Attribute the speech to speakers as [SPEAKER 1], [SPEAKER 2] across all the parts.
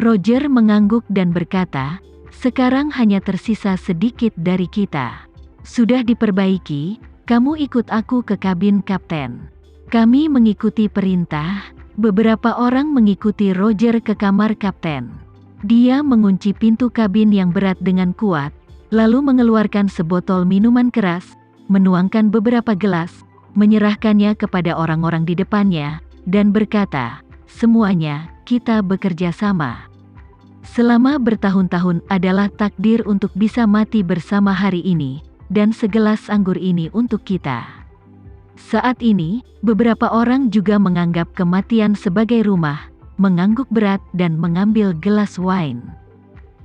[SPEAKER 1] Roger mengangguk dan berkata, "Sekarang hanya tersisa sedikit dari kita. Sudah diperbaiki, kamu ikut aku ke kabin kapten." Kami mengikuti perintah. Beberapa orang mengikuti Roger ke kamar kapten. Dia mengunci pintu kabin yang berat dengan kuat, lalu mengeluarkan sebotol minuman keras, menuangkan beberapa gelas, menyerahkannya kepada orang-orang di depannya, dan berkata, "Semuanya, kita bekerja sama. Selama bertahun-tahun adalah takdir untuk bisa mati bersama hari ini, dan segelas anggur ini untuk kita." Saat ini, beberapa orang juga menganggap kematian sebagai rumah, mengangguk berat dan mengambil gelas wine.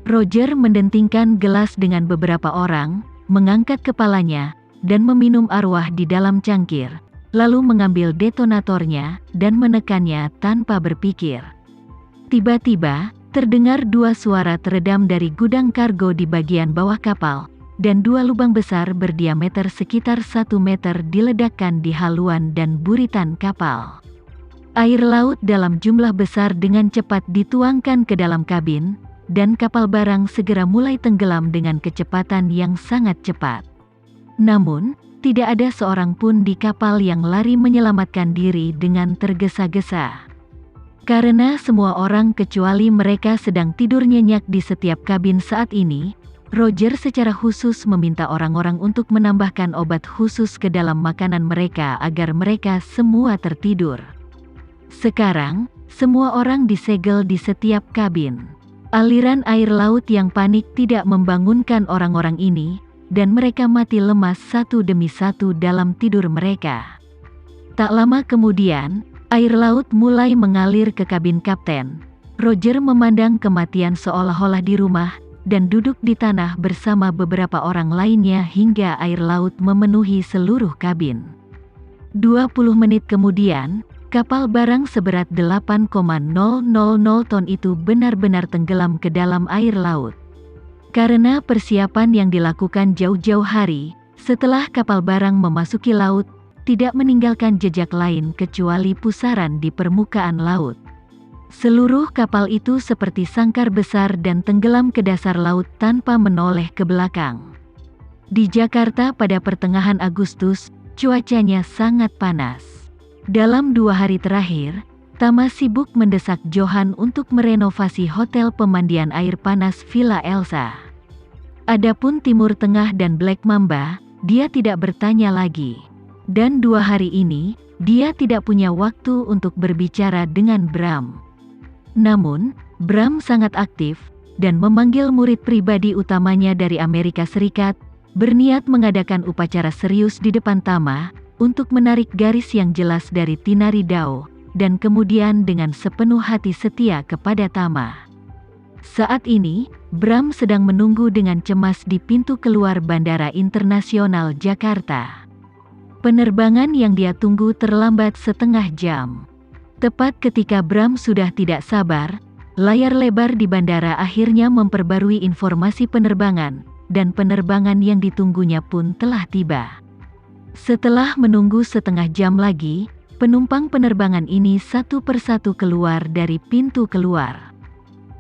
[SPEAKER 1] Roger mendentingkan gelas dengan beberapa orang, mengangkat kepalanya, dan meminum arwah di dalam cangkir, lalu mengambil detonatornya dan menekannya tanpa berpikir. Tiba-tiba, terdengar dua suara teredam dari gudang kargo di bagian bawah kapal, dan dua lubang besar berdiameter sekitar 1 meter diledakkan di haluan dan buritan kapal. Air laut dalam jumlah besar dengan cepat dituangkan ke dalam kabin, dan kapal barang segera mulai tenggelam dengan kecepatan yang sangat cepat. Namun, tidak ada seorang pun di kapal yang lari menyelamatkan diri dengan tergesa-gesa. Karena semua orang kecuali mereka sedang tidur nyenyak di setiap kabin saat ini, Roger secara khusus meminta orang-orang untuk menambahkan obat khusus ke dalam makanan mereka agar mereka semua tertidur. Sekarang, semua orang disegel di setiap kabin. Aliran air laut yang panik tidak membangunkan orang-orang ini, dan mereka mati lemas satu demi satu dalam tidur mereka. Tak lama kemudian, air laut mulai mengalir ke kabin kapten. Roger memandang kematian seolah-olah di rumah, dan duduk di tanah bersama beberapa orang lainnya hingga air laut memenuhi seluruh kabin. 20 menit kemudian, kapal barang seberat 8,000 ton itu benar-benar tenggelam ke dalam air laut. Karena persiapan yang dilakukan jauh-jauh hari, setelah kapal barang memasuki laut, tidak meninggalkan jejak lain kecuali pusaran di permukaan laut. Seluruh kapal itu seperti sangkar besar dan tenggelam ke dasar laut tanpa menoleh ke belakang. Di Jakarta pada pertengahan Agustus, cuacanya sangat panas. Dalam 2 hari terakhir, Tama sibuk mendesak Johan untuk merenovasi hotel pemandian air panas Villa Elsa. Adapun Timur Tengah dan Black Mamba, dia tidak bertanya lagi. Dan 2 hari ini, dia tidak punya waktu untuk berbicara dengan Bram. Namun, Bram sangat aktif, dan memanggil murid pribadi utamanya dari Amerika Serikat, berniat mengadakan upacara serius di depan Tama, untuk menarik garis yang jelas dari Tinari Dao, dan kemudian dengan sepenuh hati setia kepada Tama. Saat ini, Bram sedang menunggu dengan cemas di pintu keluar Bandara Internasional Jakarta. Penerbangan yang dia tunggu terlambat setengah jam. Tepat ketika Bram sudah tidak sabar, layar lebar di bandara akhirnya memperbarui informasi penerbangan, dan penerbangan yang ditunggunya pun telah tiba. Setelah menunggu setengah jam lagi, penumpang penerbangan ini satu persatu keluar dari pintu keluar.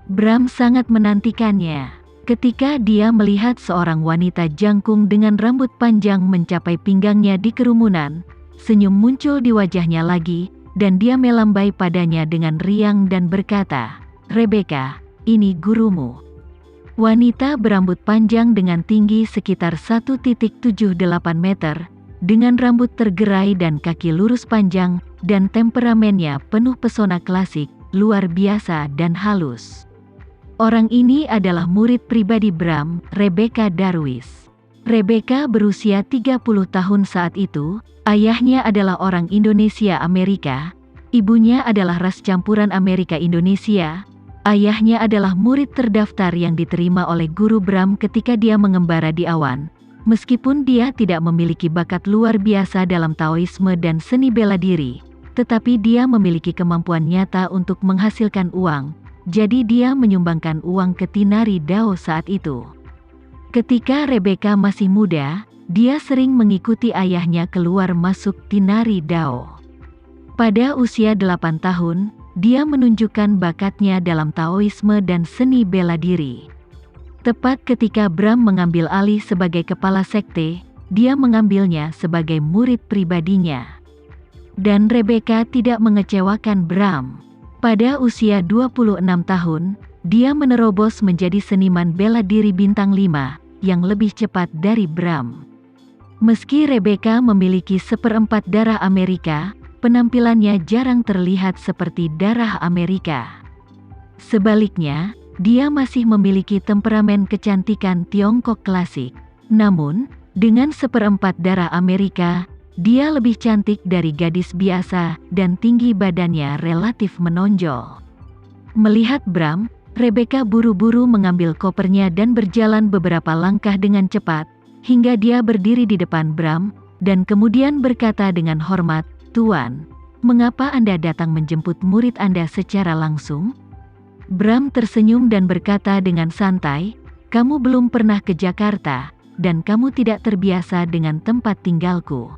[SPEAKER 1] Bram sangat menantikannya. Ketika dia melihat seorang wanita jangkung dengan rambut panjang mencapai pinggangnya di kerumunan, senyum muncul di wajahnya lagi, dan dia melambai padanya dengan riang dan berkata, "Rebecca, ini gurumu." Wanita berambut panjang dengan tinggi sekitar 1,78 meter, dengan rambut tergerai dan kaki lurus panjang, dan temperamennya penuh pesona klasik, luar biasa dan halus. Orang ini adalah murid pribadi Bram, Rebecca Darwis. Rebecca berusia 30 tahun saat itu. Ayahnya adalah orang Indonesia-Amerika, ibunya adalah ras campuran Amerika-Indonesia. Ayahnya adalah murid terdaftar yang diterima oleh guru Bram ketika dia mengembara di awan. Meskipun dia tidak memiliki bakat luar biasa dalam Taoisme dan seni bela diri, tetapi dia memiliki kemampuan nyata untuk menghasilkan uang, jadi dia menyumbangkan uang ke Tinari Dao saat itu. Ketika Rebecca masih muda, dia sering mengikuti ayahnya keluar masuk Tinari Dao. Pada usia 8 tahun, dia menunjukkan bakatnya dalam Taoisme dan seni bela diri. Tepat ketika Bram mengambil alih sebagai kepala sekte, dia mengambilnya sebagai murid pribadinya. Dan Rebecca tidak mengecewakan Bram. Pada usia 26 tahun, dia menerobos menjadi seniman bela diri bintang 5, yang lebih cepat dari Bram. Meski Rebecca memiliki 1/4 darah Amerika, penampilannya jarang terlihat seperti darah Amerika. Sebaliknya, dia masih memiliki temperamen kecantikan Tiongkok klasik. Namun, dengan 1/4 darah Amerika, dia lebih cantik dari gadis biasa dan tinggi badannya relatif menonjol. Melihat Bram, Rebecca buru-buru mengambil kopernya dan berjalan beberapa langkah dengan cepat, hingga dia berdiri di depan Bram, dan kemudian berkata dengan hormat, "Tuan, mengapa Anda datang menjemput murid Anda secara langsung?" Bram tersenyum dan berkata dengan santai, "Kamu belum pernah ke Jakarta, dan kamu tidak terbiasa dengan tempat tinggalku."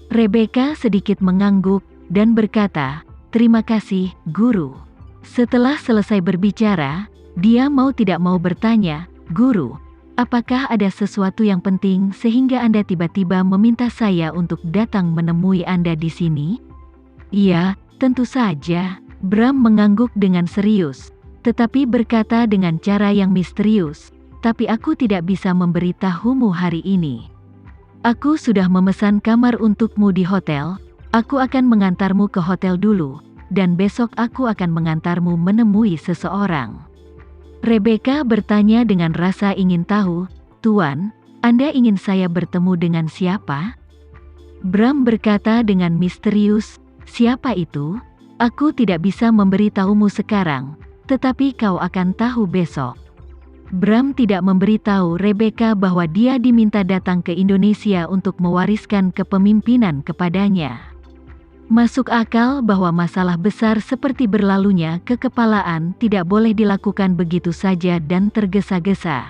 [SPEAKER 1] Rebecca sedikit mengangguk, dan berkata, "Terima kasih, Guru." Setelah selesai berbicara, dia mau tidak mau bertanya, "Guru, apakah ada sesuatu yang penting sehingga Anda tiba-tiba meminta saya untuk datang menemui Anda di sini?" "Iya, tentu saja." Bram mengangguk dengan serius, tetapi berkata dengan cara yang misterius, "Tapi aku tidak bisa memberitahumu hari ini. Aku sudah memesan kamar untukmu di hotel. Aku akan mengantarmu ke hotel dulu, dan besok aku akan mengantarmu menemui seseorang." Rebecca bertanya dengan rasa ingin tahu, "Tuan, Anda ingin saya bertemu dengan siapa?" Bram berkata dengan misterius, "Siapa itu? Aku tidak bisa memberitahumu sekarang, tetapi kau akan tahu besok." Bram tidak memberitahu Rebecca bahwa dia diminta datang ke Indonesia untuk mewariskan kepemimpinan kepadanya. Masuk akal bahwa masalah besar seperti berlalunya kekepalaan tidak boleh dilakukan begitu saja dan tergesa-gesa.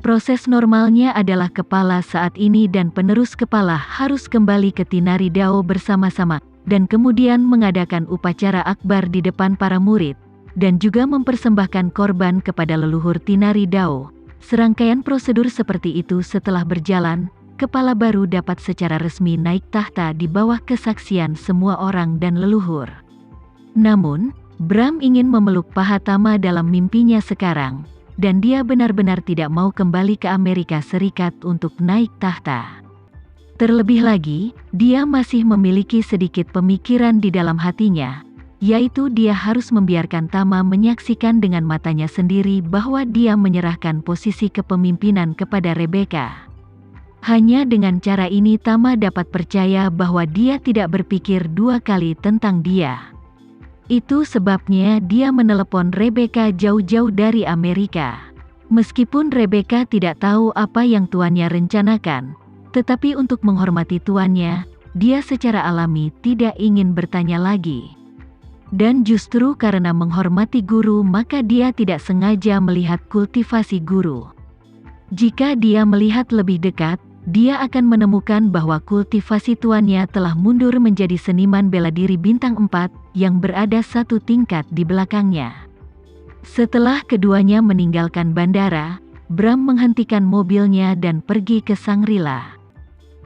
[SPEAKER 1] Proses normalnya adalah kepala saat ini dan penerus kepala harus kembali ke Tinari Dao bersama-sama, dan kemudian mengadakan upacara akbar di depan para murid, dan juga mempersembahkan korban kepada leluhur Tinari Dao. Serangkaian prosedur seperti itu setelah berjalan, kepala baru dapat secara resmi naik tahta di bawah kesaksian semua orang dan leluhur. Namun, Bram ingin memeluk Pahatama dalam mimpinya sekarang, dan dia benar-benar tidak mau kembali ke Amerika Serikat untuk naik tahta. Terlebih lagi, dia masih memiliki sedikit pemikiran di dalam hatinya, yaitu dia harus membiarkan Tama menyaksikan dengan matanya sendiri bahwa dia menyerahkan posisi kepemimpinan kepada Rebecca. Hanya dengan cara ini Tama dapat percaya bahwa dia tidak berpikir dua kali tentang dia. Itu sebabnya dia menelepon Rebecca jauh-jauh dari Amerika. Meskipun Rebecca tidak tahu apa yang tuannya rencanakan, tetapi untuk menghormati tuannya, dia secara alami tidak ingin bertanya lagi. Dan justru karena menghormati guru maka dia tidak sengaja melihat kultivasi guru. Jika dia melihat lebih dekat, dia akan menemukan bahwa kultivasi tuannya telah mundur menjadi seniman bela diri bintang 4 yang berada satu tingkat di belakangnya. Setelah keduanya meninggalkan bandara, Bram menghentikan mobilnya dan pergi ke Shangri-La.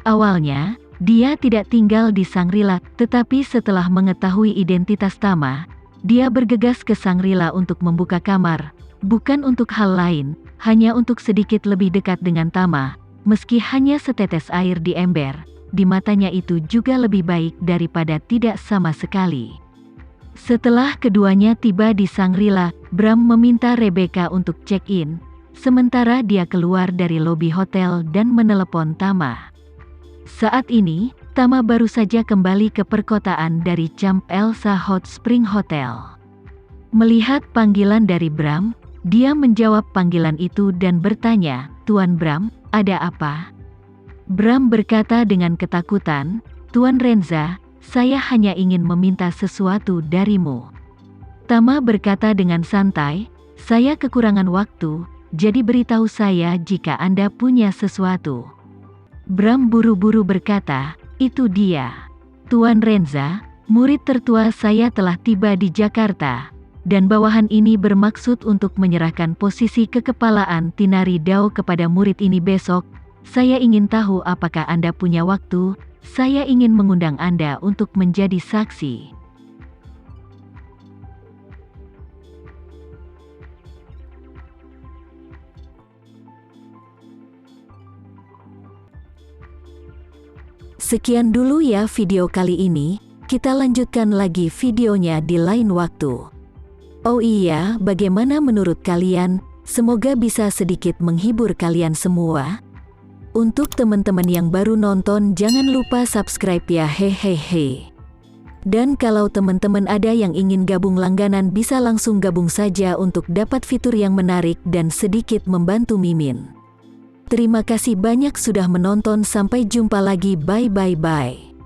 [SPEAKER 1] Awalnya, dia tidak tinggal di Shangri-La, tetapi setelah mengetahui identitas Tama, dia bergegas ke Shangri-La untuk membuka kamar, bukan untuk hal lain, hanya untuk sedikit lebih dekat dengan Tama, meski hanya setetes air di ember, di matanya itu juga lebih baik daripada tidak sama sekali. Setelah keduanya tiba di Shangri-La, Bram meminta Rebecca untuk check-in, sementara dia keluar dari lobi hotel dan menelepon Tama. Saat ini, Tama baru saja kembali ke perkotaan dari Camp Elsa Hot Spring Hotel. Melihat panggilan dari Bram, dia menjawab panggilan itu dan bertanya, "Tuan Bram, ada apa?" Bram berkata dengan ketakutan, "Tuan Renza, saya hanya ingin meminta sesuatu darimu." Tama berkata dengan santai, "Saya kekurangan waktu, jadi beritahu saya jika Anda punya sesuatu." Bram buru-buru berkata, "Itu dia. Tuan Renza, Murid tertua saya telah tiba di Jakarta, dan bawahan ini bermaksud untuk menyerahkan posisi kekepalaan Tinari Dao kepada murid ini besok. Saya ingin tahu apakah Anda punya waktu. Saya ingin mengundang Anda untuk menjadi saksi. Sekian dulu ya video kali ini. Kita lanjutkan lagi videonya di lain waktu. Oh iya, bagaimana menurut kalian? Semoga bisa sedikit menghibur kalian semua. Untuk teman-teman yang baru nonton, jangan lupa subscribe ya, hehehe. Dan kalau teman-teman ada yang ingin gabung langganan, bisa langsung gabung saja untuk dapat fitur yang menarik dan sedikit membantu Mimin. Terima kasih banyak sudah menonton, sampai jumpa lagi, bye.